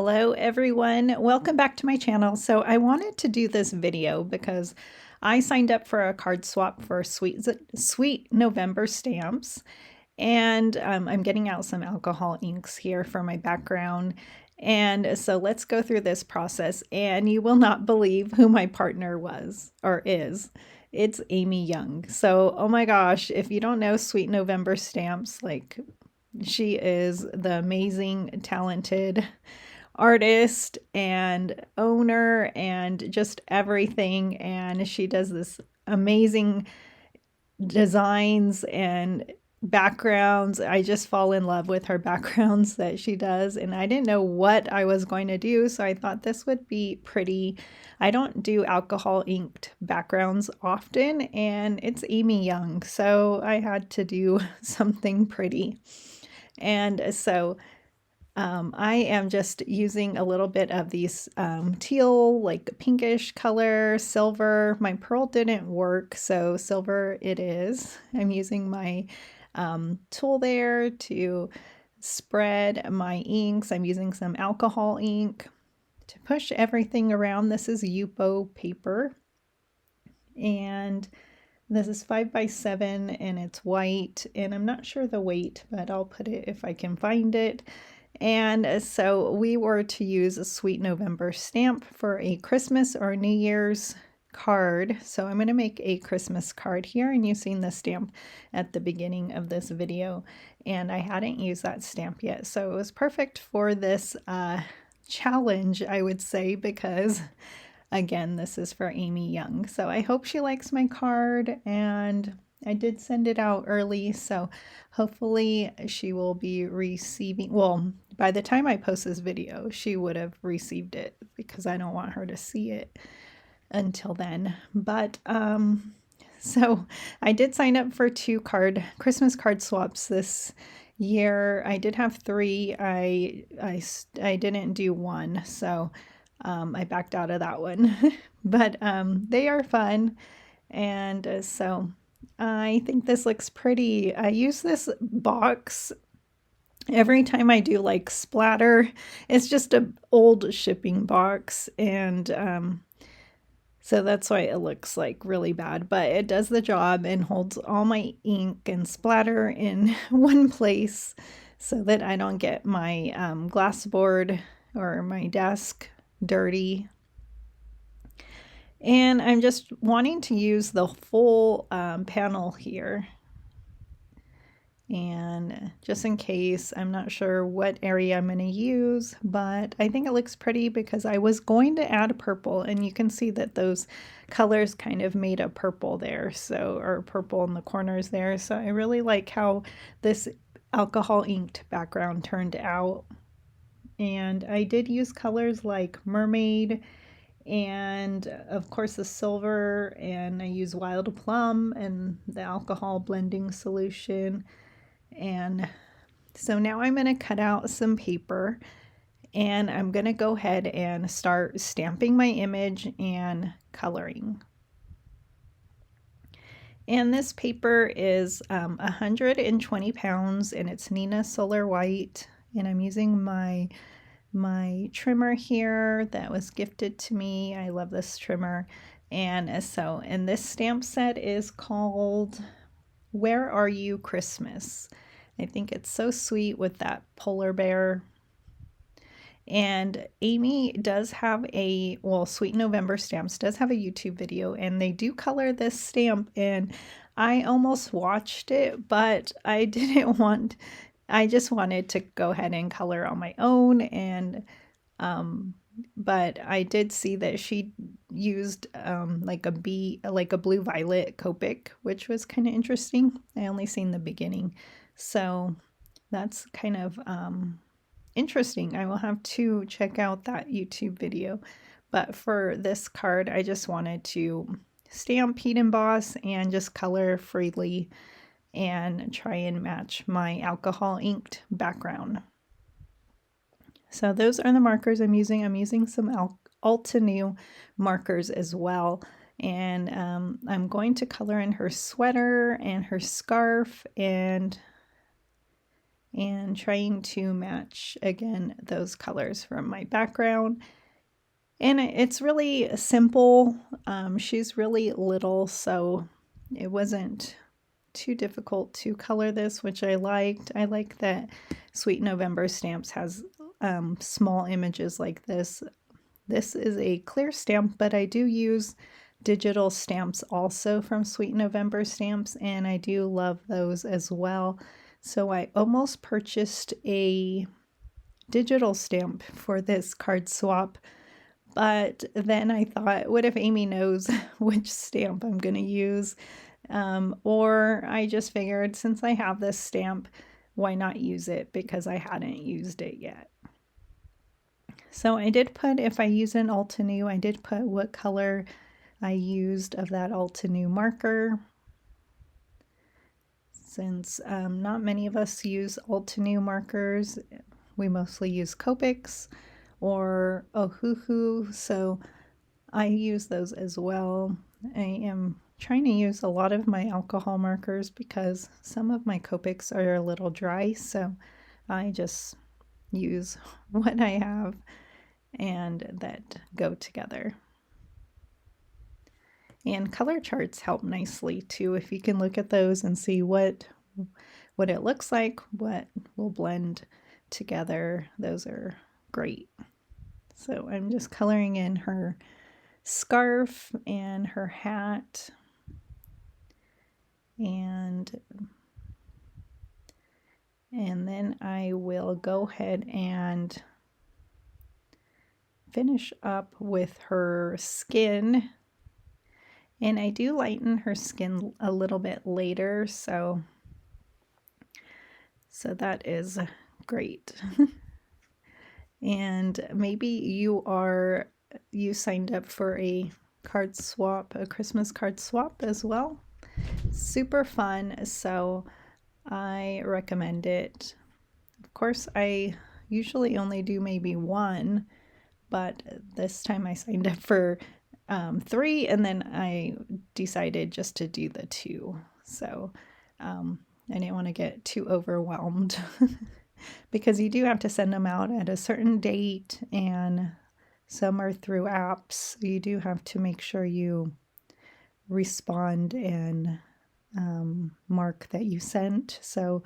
Hello everyone, welcome back to my channel. So I wanted to do this video because I signed up for a card swap for Sweet November stamps, and I'm getting out some alcohol inks here for my background. And so let's go through this process, and you will not believe who my partner was or is. It's Amy Young. So, oh my gosh, if you don't know Sweet November stamps, like, she is the amazing, talented artist and owner and just everything. And she does this amazing designs and backgrounds. I just fall in love with her backgrounds that she does, and I didn't know what I was going to do, so I thought this would be pretty. I don't do alcohol inked backgrounds often, and it's Amy Young, so I had to do something pretty. And so I am just using a little bit of these teal, like pinkish color, silver. My pearl didn't work, so silver it is. I'm using my tool there to spread my inks. I'm using some alcohol ink to push everything around. This is Yupo paper, and this is 5x7 and it's white, and I'm not sure the weight, but I'll put it if I can find it. And so we were to use a Sweet November stamp for a Christmas or New Year's card. So I'm going to make a Christmas card here, and you've seen the stamp at the beginning of this video, and I hadn't used that stamp yet. So it was perfect for this challenge, I would say, because again, this is for Amy Young. So I hope she likes my card, and I did send it out early, so hopefully she will be receiving, well, by the time I post this video, she would have received it because I don't want her to see it until then. But so I did sign up for 2 Christmas card swaps this year. I did have 3. I didn't do 1, so I backed out of that one. But they are fun, and so I think this looks pretty. I use this box every time I do like splatter. It's just an old shipping box, and so that's why it looks like really bad, but it does the job and holds all my ink and splatter in one place so that I don't get my glass board or my desk dirty. And I'm just wanting to use the full panel here. And just in case, I'm not sure what area I'm going to use, but I think it looks pretty because I was going to add purple, and you can see that those colors kind of made a purple there, so, or purple in the corners there. So I really like how this alcohol inked background turned out. And I did use colors like Mermaid, and of course the silver, and I use wild plum and the alcohol blending solution. And so now I'm going to cut out some paper, and I'm going to go ahead and start stamping my image and coloring. And this paper is 120 pounds, and it's Nina Solar White, and I'm using my trimmer here that was gifted to me. I love this trimmer. And this stamp set is called Where Are You Christmas? I think it's so sweet with that polar bear. And Amy does have Sweet November Stamps does have a YouTube video, and they do color this stamp, and I almost watched it, but I didn't want, I just wanted to go ahead and color on my own. And but I did see that she used like a blue violet Copic, which was kind of interesting. I only seen the beginning, so that's kind of interesting. I will have to check out that YouTube video. But for this card, I just wanted to stamp, heat emboss, and just color freely and try and match my alcohol inked background. So those are the markers I'm using. I'm using some Altenew markers as well. And I'm going to color in her sweater and her scarf, and and trying to match again those colors from my background. And it's really simple. She's really little, so it wasn't too difficult to color this, which I liked. I like that Sweet November Stamps has small images like this. This is a clear stamp, but I do use digital stamps also from Sweet November Stamps, and I do love those as well. So I almost purchased a digital stamp for this card swap, but then I thought, what if Amy knows which stamp I'm going to use? Or I just figured since I have this stamp, why not use it, because I hadn't used it yet. So I did put, if I use an Altenew, I did put what color I used of that Altenew marker. Since not many of us use Altenew markers, we mostly use Copics or Ohuhu, so I use those as well. I am trying to use a lot of my alcohol markers because some of my Copics are a little dry, so I just use what I have and that go together. And color charts help nicely too, if you can look at those and see what it looks like, what will blend together. Those are great. So I'm just coloring in her scarf and her hat, and then I will go ahead and finish up with her skin. And I do lighten her skin a little bit later, so that is great. And maybe you signed up for a card swap, a Christmas card swap as well. Super fun, so I recommend it. Of course, I usually only do maybe one, but this time I signed up for 3, and then I decided just to do the 2. So I didn't want to get too overwhelmed because you do have to send them out at a certain date, and some are through apps. You do have to make sure you respond and mark that you sent. So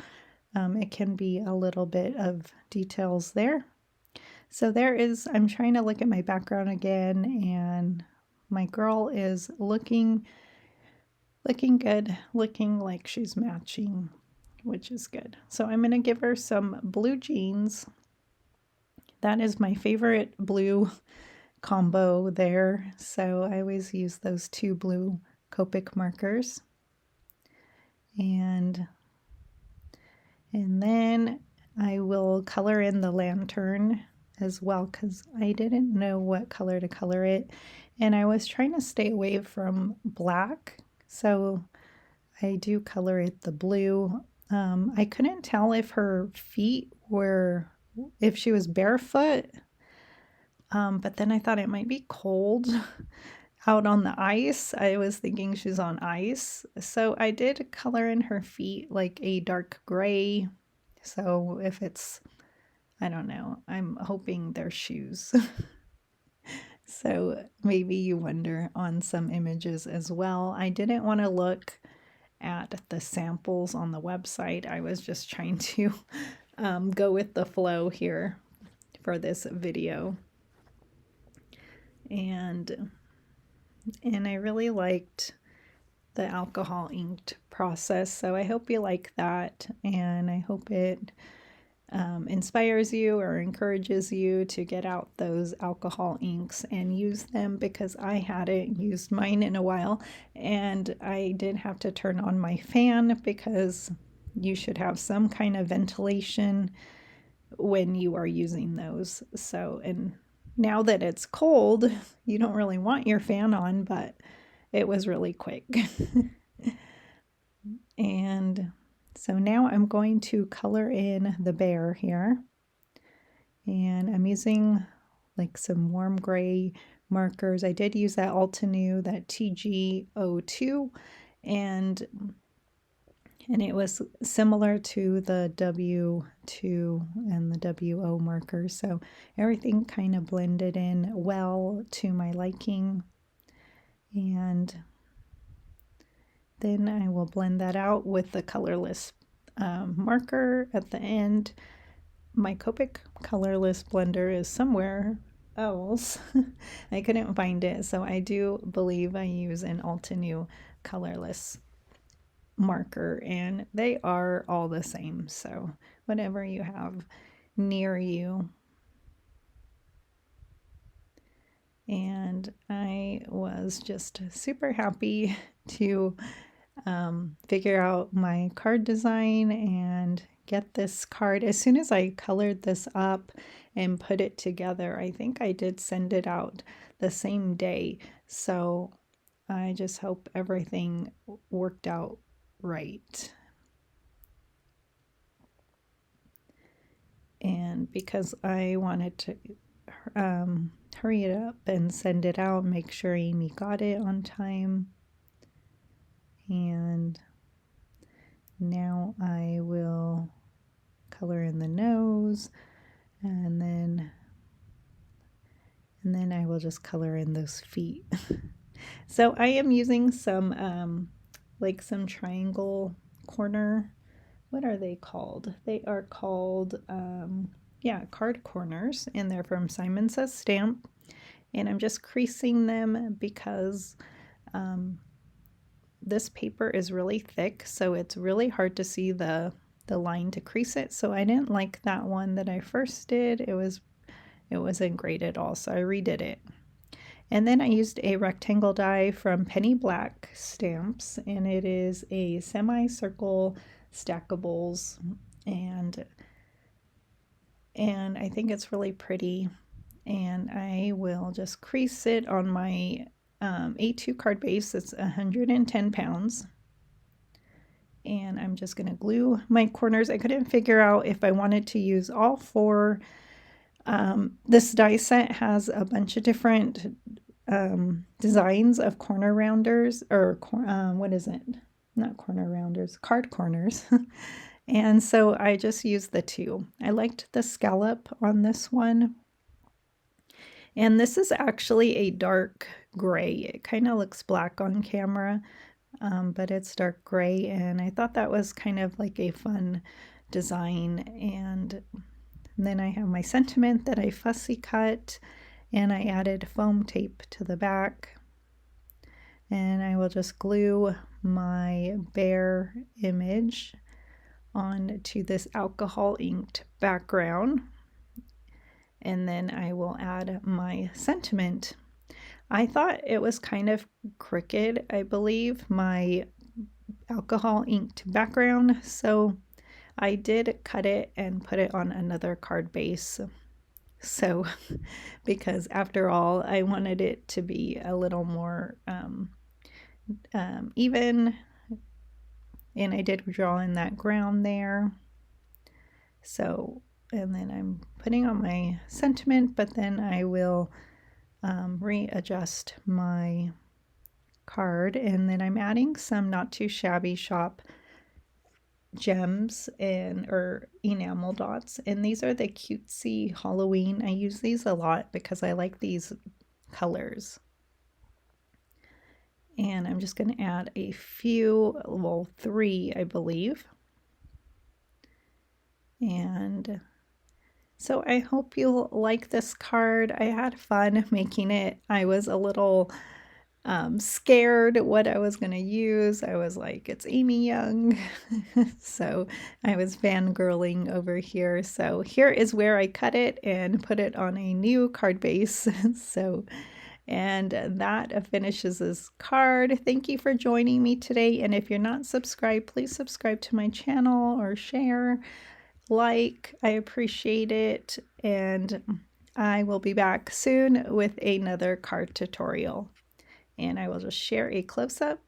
it can be a little bit of details there. So there is, I'm trying to look at my background again, and my girl is looking good, looking like she's matching, which is good. So I'm going to give her some blue jeans. That is my favorite blue combo there. So I always use those 2 blue Copic markers. And then I will color in the lantern as well, because I didn't know what color to color it, and I was trying to stay away from black, so I do color it the blue. I couldn't tell if her feet were, if she was barefoot, but then I thought it might be cold out on the ice. I was thinking she's on ice, so I did color in her feet like a dark gray. So if it's, I don't know, I'm hoping they're shoes. So maybe you wonder on some images as well. I didn't want to look at the samples on the website. I was just trying to go with the flow here for this video. And I really liked the alcohol inked process, so I hope you like that, and I hope it inspires you or encourages you to get out those alcohol inks and use them, because I hadn't used mine in a while, and I did have to turn on my fan because you should have some kind of ventilation when you are using those. So, and now that it's cold, you don't really want your fan on, but it was really quick. And so now I'm going to color in the bear here, and I'm using like some warm gray markers. I did use that Altenew, that TG02, and And it was similar to the W2 and the WO markers. So everything kind of blended in well to my liking. And then I will blend that out with the colorless marker at the end. My Copic colorless blender is somewhere else. I couldn't find it, so I do believe I use an Altenew colorless marker, and they are all the same, so whatever you have near you. And I was just super happy to figure out my card design and get this card. As soon as I colored this up and put it together, I think I did send it out the same day. So I just hope everything worked out right. And because I wanted to hurry it up and send it out, make sure Amy got it on time. And now I will color in the nose, and then I will just color in those feet. So I am using some like some triangle corner, what are they called? They are called yeah, card corners, and they're from Simon Says Stamp. And I'm just creasing them because this paper is really thick, so it's really hard to see the line to crease it. So I didn't like that one that I first did. It wasn't great at all, so I redid it. And then I used a rectangle die from Penny Black Stamps, and it is a semicircle stackables, and I think it's really pretty. And I will just crease it on my A2 card base. It's 110 pounds. And I'm just going to glue my corners. I couldn't figure out if I wanted to use all four. This die set has a bunch of different designs of corner rounders, or what is it? Not corner rounders, card corners. And so I just used the two. I liked the scallop on this one. And this is actually a dark gray. It kind of looks black on camera, but it's dark gray. And I thought that was kind of like a fun design. And then I have my sentiment that I fussy cut, and I added foam tape to the back. And I will just glue my bear image onto this alcohol inked background. And then I will add my sentiment. I thought it was kind of crooked, I believe, my alcohol inked background. So I did cut it and put it on another card base. So, because after all, I wanted it to be a little more even, and I did draw in that ground there. So, and then I'm putting on my sentiment, but then I will readjust my card, and then I'm adding some Not Too Shabby Shop gems or enamel dots, and these are the cutesy Halloween. I use these a lot because I like these colors. And I'm just going to add a few, well, 3 I believe. And so I hope you'll like this card. I had fun making it. I was a little scared what I was going to use. I was like, it's Amy Young. So I was fangirling over here. So here is where I cut it and put it on a new card base. So, and that finishes this card. Thank you for joining me today. And if you're not subscribed, please subscribe to my channel or share. Like, I appreciate it, and I will be back soon with another card tutorial. And I will just share a close-up